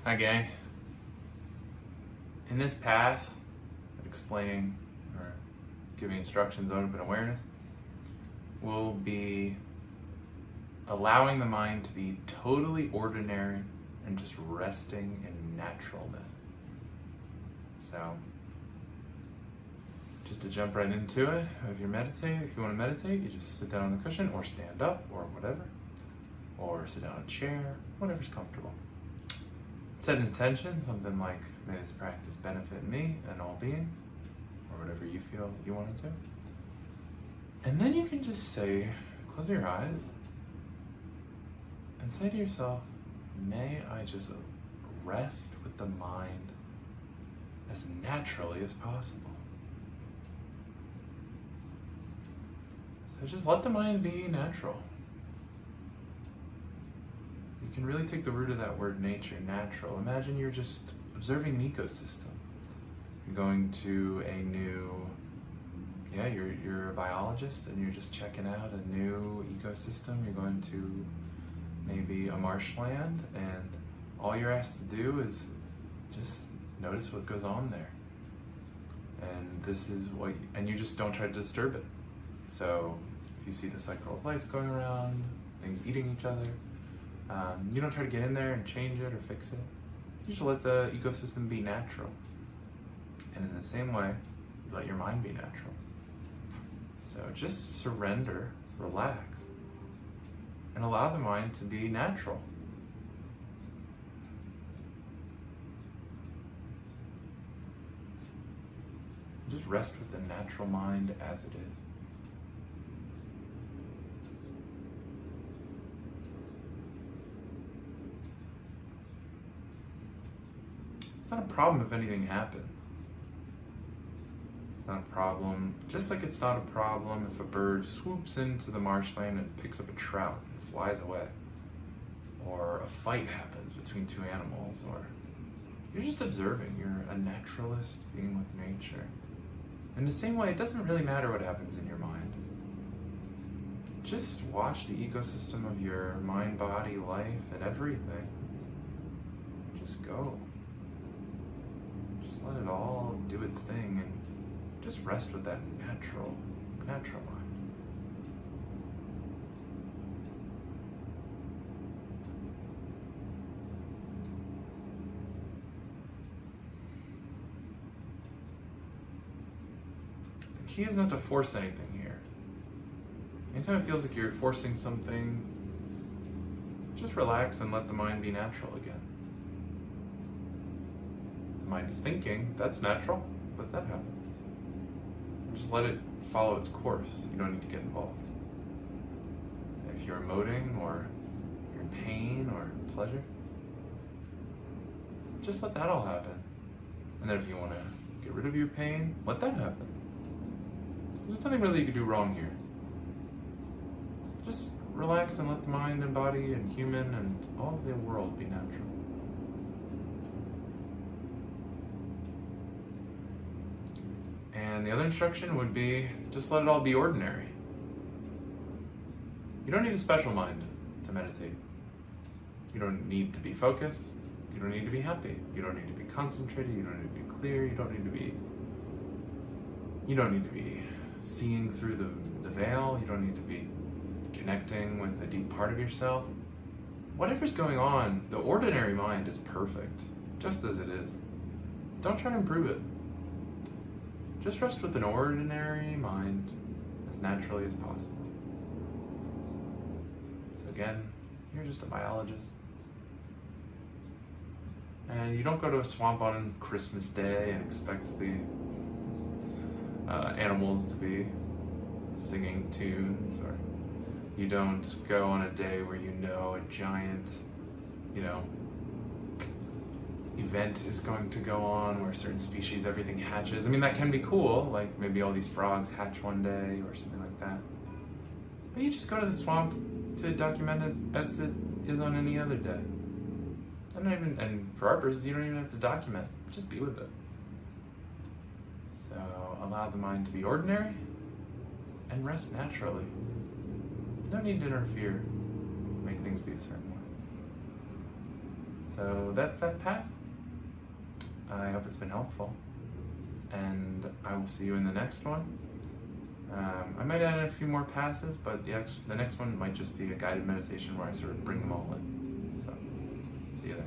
Okay. In this pass, explaining or giving instructions on open awareness, we'll be allowing the mind to be totally ordinary and just resting in naturalness. So, just to jump right into it, if you want to meditate, you just sit down on the cushion or stand up or whatever, or sit down in a chair, whatever's comfortable. Set an intention, something like, may this practice benefit me and all beings, or whatever you feel you want to do. And then you can just say, close your eyes, and say to yourself, may I just rest with the mind as naturally as possible. So just let the mind be natural. You can really take the root of that word nature, natural. Imagine you're just observing an ecosystem. You're going to a new, you're a biologist and you're just checking out a new ecosystem. You're going to maybe a marshland, and all you're asked to do is just notice what goes on there. And you just don't try to disturb it. So if you see the cycle of life going around, things eating each other, you don't try to get in there and change it or fix it. You just let the ecosystem be natural. And in the same way, you let your mind be natural. So just surrender, relax, and allow the mind to be natural. Just rest with the natural mind as it is. It's not a problem if anything happens. It's not a problem, just like it's not a problem if a bird swoops into the marshland and picks up a trout and flies away. Or a fight happens between two animals, or you're just observing. You're a naturalist being with nature. In the same way, it doesn't really matter what happens in your mind. Just watch the ecosystem of your mind, body, life, and everything. Just go. Just let it all do its thing and just rest with that natural mind. The key is not to force anything here. Anytime it feels like you're forcing something, just relax and let the mind be natural again. The mind is thinking, that's natural, let that happen. Just let it follow its course. You don't need to get involved. If you're emoting or you're in pain or pleasure, just let that all happen. And then if you want to get rid of your pain, let that happen. There's nothing really you can do wrong here. Just relax and let the mind and body and human and all of the world be natural. And the other instruction would be, just let it all be ordinary. You don't need a special mind to meditate. You don't need to be focused. You don't need to be happy. You don't need to be concentrated. You don't need to be clear. You don't need to be seeing through the veil. You don't need to be connecting with a deep part of yourself. Whatever's going on, the ordinary mind is perfect, just as it is. Don't try to improve it. Just rest with an ordinary mind as naturally as possible. So again, you're just a biologist. And you don't go to a swamp on Christmas Day and expect the animals to be singing tunes, or you don't go on a day where a giant, event is going to go on where certain species, everything hatches. I mean, that can be cool, like maybe all these frogs hatch one day or something like that. But you just go to the swamp to document it as it is on any other day. And for arbors, you don't even have to document, just be with it. So allow the mind to be ordinary and rest naturally. No need to interfere, make things be a certain way. So that's that pass. I hope it's been helpful, and I will see you in the next one. I might add a few more passes, but the next one might just be a guided meditation where I sort of bring them all in. So, see you there.